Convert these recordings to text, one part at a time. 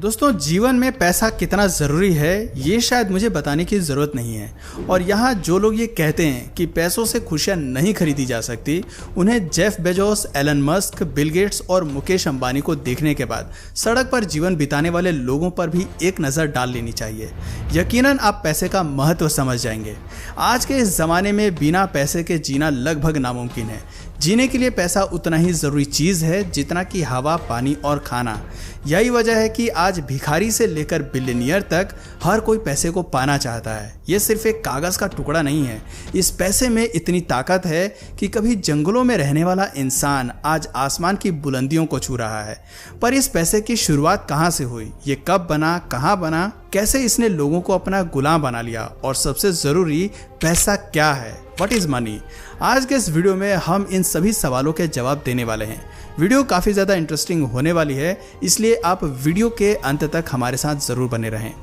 दोस्तों, जीवन में पैसा कितना ज़रूरी है ये शायद मुझे बताने की ज़रूरत नहीं है। और यहाँ जो लोग ये कहते हैं कि पैसों से खुशियाँ नहीं खरीदी जा सकती, उन्हें Jeff Bezos, Elon Musk, Bill Gates और मुकेश अंबानी को देखने के बाद सड़क पर जीवन बिताने वाले लोगों पर भी एक नज़र डाल लेनी चाहिए। यकीनन आप पैसे का महत्व समझ जाएंगे। आज के इस ज़माने में बिना पैसे के जीना लगभग नामुमकिन है। जीने के लिए पैसा उतना ही ज़रूरी चीज़ है जितना कि हवा, पानी और खाना। यही वजह है कि आज भिखारी से लेकर बिलियनियर तक हर कोई पैसे को पाना चाहता है। ये सिर्फ एक कागज़ का टुकड़ा नहीं है, इस पैसे में इतनी ताकत है कि कभी जंगलों में रहने वाला इंसान आज आसमान की बुलंदियों को छू रहा है। पर इस पैसे की शुरुआत कहाँ से हुई, ये कब बना, कहाँ बना, कैसे इसने लोगों को अपना गुलाम बना लिया, और सबसे ज़रूरी, पैसा क्या है, व्हाट इज़ मनी। आज के इस वीडियो में हम इन सभी सवालों के जवाब देने वाले हैं। वीडियो काफ़ी ज़्यादा इंटरेस्टिंग होने वाली है, इसलिए आप वीडियो के अंत तक हमारे साथ ज़रूर बने रहें।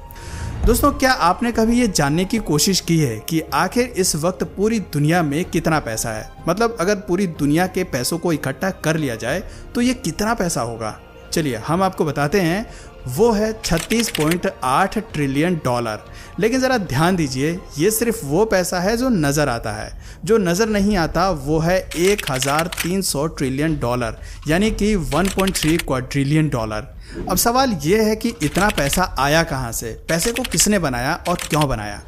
दोस्तों, क्या आपने कभी ये जानने की कोशिश की है कि आखिर इस वक्त पूरी दुनिया में कितना पैसा है? मतलब अगर पूरी दुनिया के पैसों को इकट्ठा कर लिया जाए तो ये कितना पैसा होगा? चलिए हम आपको बताते हैं। वो है 36.8 ट्रिलियन डॉलर। लेकिन ज़रा ध्यान दीजिए, ये सिर्फ वो पैसा है जो नज़र आता है। जो नज़र नहीं आता वो है 1300 ट्रिलियन डॉलर, यानी कि 1.3 क्वाड्रिलियन डॉलर। अब सवाल ये है कि इतना पैसा आया कहाँ से, पैसे को किसने बनाया और क्यों बनाया?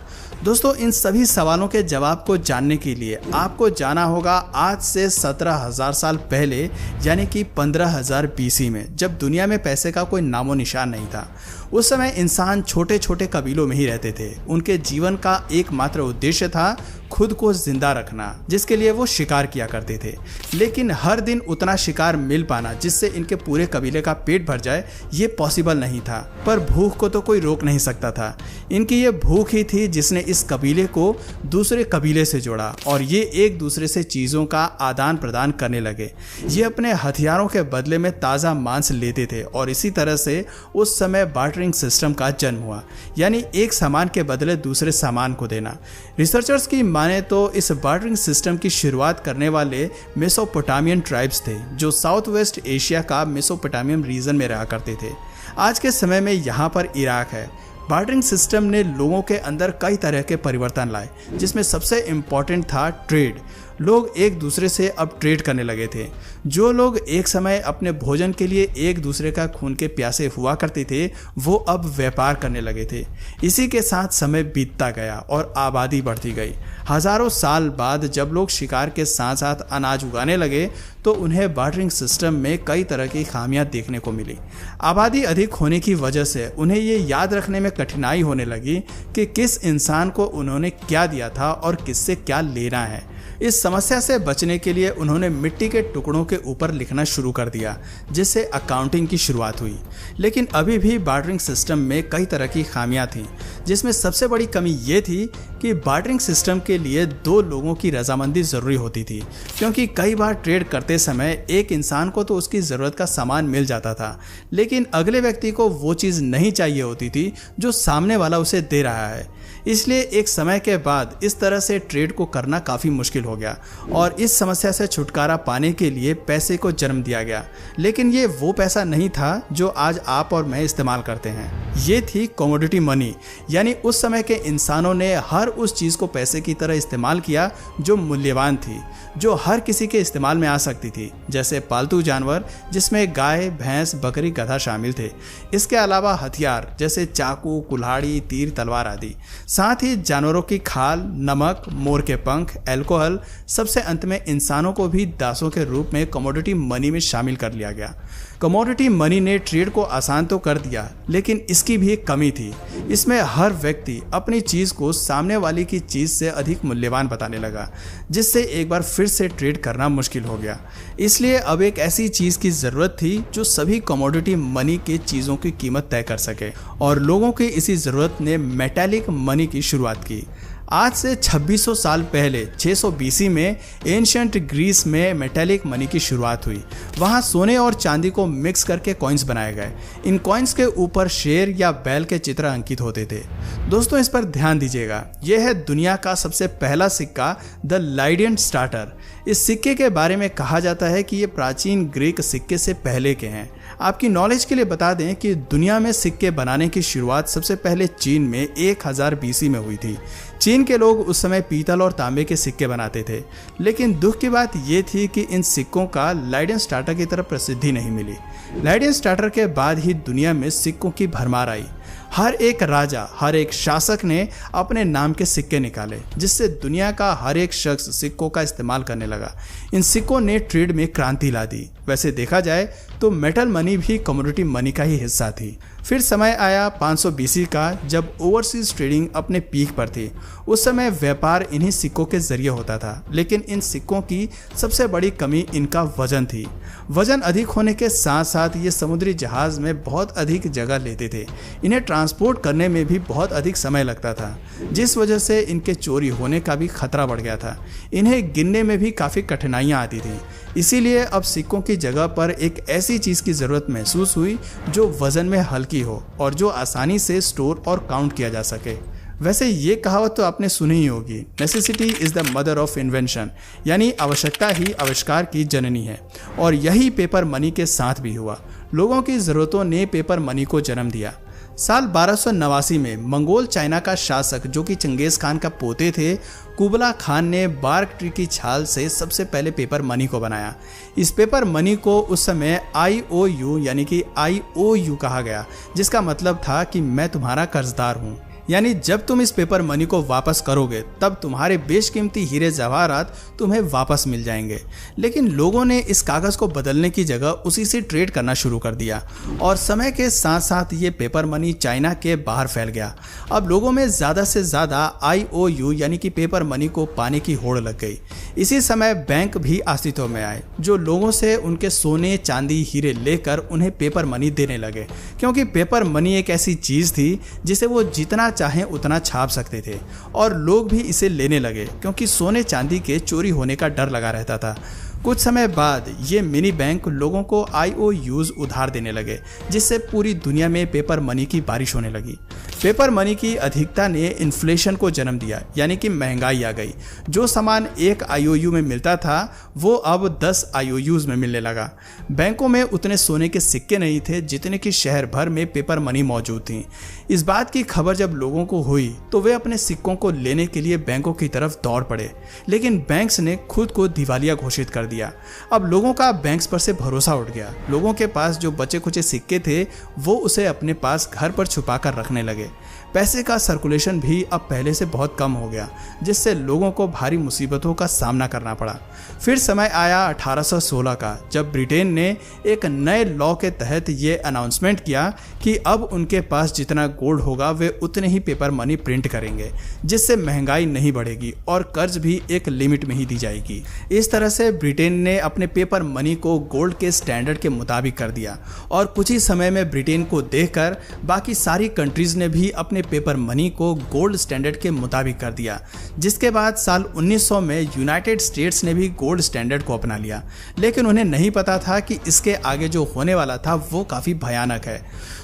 दोस्तों, इन सभी सवालों के जवाब को जानने के लिए आपको जाना होगा आज से 17,000 साल पहले, यानी कि 15,000 BC में, जब दुनिया में पैसे का कोई नामो निशान नहीं था। उस समय इंसान छोटे छोटे कबीलों में ही रहते थे। उनके जीवन का एकमात्र उद्देश्य था खुद को जिंदा रखना, जिसके लिए वो शिकार किया करते थे। लेकिन हर दिन उतना शिकार मिल पाना जिससे इनके पूरे कबीले का पेट भर जाए, ये पॉसिबल नहीं था। पर भूख को तो कोई रोक नहीं सकता था। इनकी ये भूख ही थी जिसने इस कबीले को दूसरे कबीले से जोड़ा, और ये एक दूसरे से चीज़ों का आदान प्रदान करने लगे। ये अपने हथियारों के बदले में ताज़ा मांस लेते थे, और इसी तरह से उस समय बार्टरिंग सिस्टम का जन्म हुआ, यानी एक सामान के बदले दूसरे सामान को देना। रिसर्चर्स की माने तो इस बार्टरिंग सिस्टम की शुरुआत करने वाले मेसोपोटामियन ट्राइब्स थे, जो साउथ वेस्ट एशिया का मेसोपोटामियन रीजन में रहा करते थे। आज के समय में यहाँ पर इराक है। बार्टरिंग सिस्टम ने लोगों के अंदर कई तरह के परिवर्तन लाए, जिसमें सबसे इम्पॉर्टेंट था ट्रेड। लोग एक दूसरे से अब ट्रेड करने लगे थे। जो लोग एक समय अपने भोजन के लिए एक दूसरे का खून के प्यासे हुआ करते थे, वो अब व्यापार करने लगे थे। इसी के साथ समय बीतता गया और आबादी बढ़ती गई। हजारों साल बाद जब लोग शिकार के साथ साथ अनाज उगाने लगे, तो उन्हें बार्टरिंग सिस्टम में कई तरह की खामियां देखने को मिली। आबादी अधिक होने की वजह से उन्हें ये याद रखने में कठिनाई होने लगी कि किस इंसान को उन्होंने क्या दिया था और किससे क्या लेना है। इस समस्या से बचने के लिए उन्होंने मिट्टी के टुकड़ों के ऊपर लिखना शुरू कर दिया, जिससे अकाउंटिंग की शुरुआत हुई। लेकिन अभी भी बार्टरिंग सिस्टम में कई तरह की खामियां थीं, जिसमें सबसे बड़ी कमी ये थी कि बार्टरिंग सिस्टम के लिए दो लोगों की रजामंदी ज़रूरी होती थी, क्योंकि कई बार ट्रेड करते समय एक इंसान को तो उसकी ज़रूरत का सामान मिल जाता था, लेकिन अगले व्यक्ति को वो चीज़ नहीं चाहिए होती थी जो सामने वाला उसे दे रहा है। इसलिए एक समय के बाद इस तरह से ट्रेड को करना काफ़ी मुश्किल हो गया, और इस समस्या से छुटकारा पाने के लिए पैसे को जन्म दिया गया। लेकिन ये वो पैसा नहीं था जो आज आप और मैं इस्तेमाल करते हैं। ये थी कमोडिटी मनी, यानी उस समय के इंसानों ने हर उस चीज़ को पैसे की तरह इस्तेमाल किया जो मूल्यवान थी, जो हर किसी के इस्तेमाल में आ सकती थी, जैसे पालतू जानवर जिसमें गाय, भैंस, बकरी, गधा शामिल थे। इसके अलावा हथियार जैसे चाकू, कुल्हाड़ी, तीर, तलवार आदि। साथ ही जानवरों की खाल, नमक, मोर के पंख, अल्कोहल, सबसे अंत में इंसानों को भी दासों के रूप में कमोडिटी मनी में शामिल कर लिया गया। कमोडिटी मनी ने ट्रेड को आसान तो कर दिया, लेकिन इसकी भी एक कमी थी। इसमें हर व्यक्ति अपनी चीज़ को सामने वाले की चीज़ से अधिक मूल्यवान बताने लगा, जिससे एक बार फिर से ट्रेड करना मुश्किल हो गया। इसलिए अब एक ऐसी चीज़ की ज़रूरत थी जो सभी कमोडिटी मनी के चीज़ों की कीमत तय कर सके, और लोगों की इसी ज़रूरत ने मेटालिक मनी की शुरुआत की। आज से 2600 साल पहले 600 BC में एंशिएंट ग्रीस में मेटालिक मनी की शुरुआत हुई। वहाँ सोने और चांदी को मिक्स करके कॉइन्स बनाए गए। इन कॉइन्स के ऊपर शेर या बैल के चित्र अंकित होते थे। दोस्तों, इस पर ध्यान दीजिएगा, यह है दुनिया का सबसे पहला सिक्का, द लाइडियन स्टार्टर। इस सिक्के के बारे में कहा जाता है कि ये प्राचीन ग्रीक सिक्के से पहले के हैं। आपकी नॉलेज के लिए बता दें कि दुनिया में सिक्के बनाने की शुरुआत सबसे पहले चीन में 1000 BC में हुई थी। चीन के लोग उस समय पीतल और तांबे के सिक्के बनाते थे, लेकिन दुख की बात यह थी कि इन सिक्कों का लाइडेनस्टार्टर की तरफ प्रसिद्धि नहीं मिली। लाइडेनस्टार्टर के बाद ही दुनिया में सिक्कों की भरमार आई। हर एक राजा, हर एक शासक ने अपने नाम के सिक्के निकाले, जिससे दुनिया का हर एक शख्स सिक्कों का इस्तेमाल करने लगा। इन सिक्कों ने ट्रेड में क्रांति ला दी। वैसे देखा जाए तो मेटल मनी भी कमोडिटी मनी का ही हिस्सा थी। फिर समय आया 500 BC का, जब ओवरसीज ट्रेडिंग अपने पीक पर थी। उस समय व्यापार इन्हीं सिक्कों के जरिए होता था, लेकिन इन सिक्कों की सबसे बड़ी कमी इनका वजन थी। वजन अधिक होने के साथ साथ ये समुद्री जहाज में बहुत अधिक जगह लेते थे। इन्हें ट्रांसपोर्ट करने में भी बहुत अधिक समय लगता था, जिस वजह से इनके चोरी होने का भी खतरा बढ़ गया था। इन्हें गिनने में भी काफ़ी कठिनाइयाँ आती थी। इसीलिए अब सिक्कों की जगह पर एक ऐसी चीज़ की ज़रूरत महसूस हुई जो वज़न में हल्की हो और जो आसानी से स्टोर और काउंट किया जा सके। वैसे ये कहावत तो आपने सुनी ही होगी, necessity is the mother of invention, यानी आवश्यकता ही आविष्कार की जननी है। और यही पेपर मनी के साथ भी हुआ। लोगों की ज़रूरतों ने पेपर मनी को जन्म दिया। साल 1289 में मंगोल चाइना का शासक, जो कि चंगेज खान का पोते थे, कुबला खान ने बार्क ट्री की छाल से सबसे पहले पेपर मनी को बनाया। इस पेपर मनी को उस समय IOU यानी कि IOU कहा गया, जिसका मतलब था कि मैं तुम्हारा कर्जदार हूँ। यानी जब तुम इस पेपर मनी को वापस करोगे तब तुम्हारे बेशकीमती हीरे जवाहरात तुम्हें वापस मिल जाएंगे। लेकिन लोगों ने इस कागज़ को बदलने की जगह उसी से ट्रेड करना शुरू कर दिया और समय के साथ साथ ये पेपर मनी चाइना के बाहर फैल गया। अब लोगों में ज़्यादा से ज़्यादा IOU यानी कि पेपर मनी को पाने की होड़ लग गई। इसी समय बैंक भी अस्तित्व में आए, जो लोगों से उनके सोने चांदी हीरे लेकर उन्हें पेपर मनी देने लगे, क्योंकि पेपर मनी एक ऐसी चीज़ थी जिसे वो जितना चाहें उतना छाप सकते थे। और लोग भी इसे लेने लगे क्योंकि सोने चांदी के चोरी होने का डर लगा रहता था। कुछ समय बाद ये मिनी बैंक लोगों को IOUs उधार देने लगे, जिससे पूरी दुनिया में पेपर मनी की बारिश होने लगी। पेपर मनी की अधिकता ने इन्फ्लेशन को जन्म दिया, यानी कि महंगाई आ गई। जो सामान 1 IOU में मिलता था वो अब 10 IOUs में मिलने लगा। बैंकों में उतने सोने के सिक्के नहीं थे जितने कि शहर भर में पेपर मनी मौजूद थी। इस बात की खबर जब लोगों को हुई तो वे अपने सिक्कों को लेने के लिए बैंकों की तरफ दौड़ पड़े, लेकिन बैंक्स ने खुद को दिवालिया घोषित कर दिया। अब लोगों का बैंक्स पर से भरोसा उठ गया। लोगों के पास जो बचे खुचे सिक्के थे वो उसे अपने पास घर पर छुपा कर रखने लगे। पैसे का सर्कुलेशन भी अब पहले से बहुत कम हो गया, जिससे लोगों को भारी मुसीबतों का सामना करना पड़ा। फिर समय आया 1816 का, जब ब्रिटेन ने एक नए लॉ के तहत ये अनाउंसमेंट किया कि अब उनके पास जितना गोल्ड होगा वे उतने ही पेपर मनी प्रिंट करेंगे, जिससे महंगाई नहीं बढ़ेगी और कर्ज भी एक लिमिट में ही दी जाएगी। इस तरह से ब्रिटेन ने अपने पेपर मनी को गोल्ड के स्टैंडर्ड के मुताबिक कर दिया और कुछ ही समय में ब्रिटेन को देखकर बाकी सारी कंट्रीज ने भी अपने पेपर मनी को गोल्ड स्टैंडर्ड के मुताबिक कर दिया, जिसके बाद साल 1900 में यूनाइटेड स्टेट्स ने भी गोल्ड स्टैंडर्ड को अपना लिया। लेकिन उन्हें नहीं पता था कि इसके आगे जो होने वाला था वो काफ़ी भयानक है।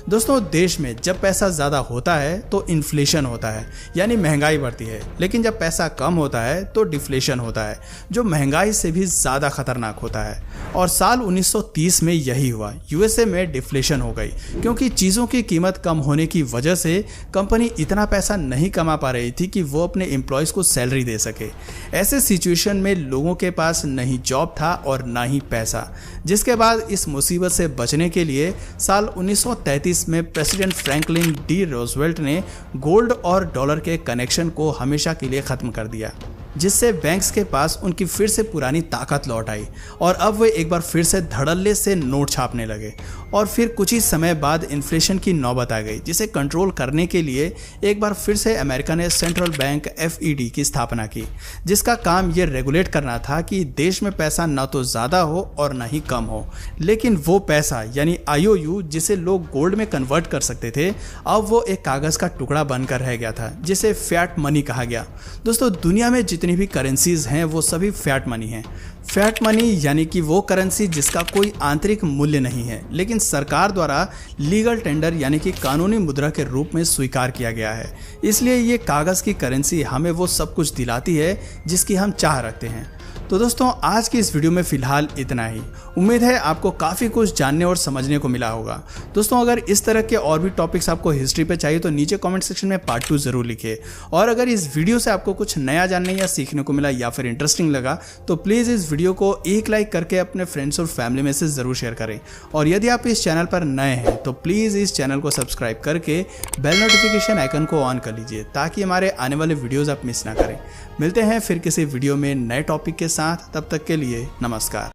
दोस्तों, देश में जब पैसा ज़्यादा होता है तो इन्फ्लेशन होता है, यानी महंगाई बढ़ती है। लेकिन जब पैसा कम होता है तो डिफ्लेशन होता है, जो महंगाई से भी ज़्यादा खतरनाक होता है। और साल 1930 में यही हुआ। USA में डिफ्लेशन हो गई, क्योंकि चीज़ों की कीमत कम होने की वजह से कंपनी इतना पैसा नहीं कमा पा रही थी कि वो अपने एम्प्लॉयज़ को सैलरी दे सके। ऐसे सिचुएशन में लोगों के पास न ही जॉब था और ना ही पैसा, जिसके बाद इस मुसीबत से बचने के लिए साल 1933 में प्रेसिडेंट फ्रैंकलिन डी रूजवेल्ट ने गोल्ड और डॉलर के कनेक्शन को हमेशा के लिए ख़त्म कर दिया, जिससे बैंक्स के पास उनकी फिर से पुरानी ताकत लौट आई और अब वे एक बार फिर से धड़ल्ले से नोट छापने लगे। और फिर कुछ ही समय बाद इन्फ्लेशन की नौबत आ गई, जिसे कंट्रोल करने के लिए एक बार फिर से अमेरिका ने सेंट्रल बैंक FED की स्थापना की, जिसका काम ये रेगुलेट करना था कि देश में पैसा ना तो ज़्यादा हो और ना ही कम हो। लेकिन वो पैसा यानी IOU जिसे लोग गोल्ड में कन्वर्ट कर सकते थे, अब वो एक कागज़ का टुकड़ा बनकर रह गया था, जिसे फैट मनी कहा गया। दोस्तों, दुनिया में जितनी भी करेंसीज हैं वो सभी फैट मनी हैं। फैट मनी यानी कि वो करेंसी जिसका कोई आंतरिक मूल्य नहीं है, लेकिन सरकार द्वारा लीगल टेंडर यानी कि कानूनी मुद्रा के रूप में स्वीकार किया गया है। इसलिए ये कागज़ की करेंसी हमें वो सब कुछ दिलाती है जिसकी हम चाह रखते हैं। तो दोस्तों, आज की इस वीडियो में फ़िलहाल इतना ही। उम्मीद है आपको काफ़ी कुछ जानने और समझने को मिला होगा। दोस्तों, अगर इस तरह के और भी टॉपिक्स आपको हिस्ट्री पे चाहिए तो नीचे कमेंट सेक्शन में पार्ट 2 जरूर लिखिए। और अगर इस वीडियो से आपको कुछ नया जानने या सीखने को मिला या फिर इंटरेस्टिंग लगा तो प्लीज़ इस वीडियो को एक लाइक करके अपने फ्रेंड्स और फैमिली में से ज़रूर शेयर करें। और यदि आप इस चैनल पर नए हैं तो प्लीज़ इस चैनल को सब्सक्राइब करके बेल नोटिफिकेशन आइकन को ऑन कर लीजिए ताकि हमारे आने वाले वीडियोज़ आप मिस ना करें। मिलते हैं फिर किसी वीडियो में नए टॉपिक के साथ, तब तक के लिए नमस्कार।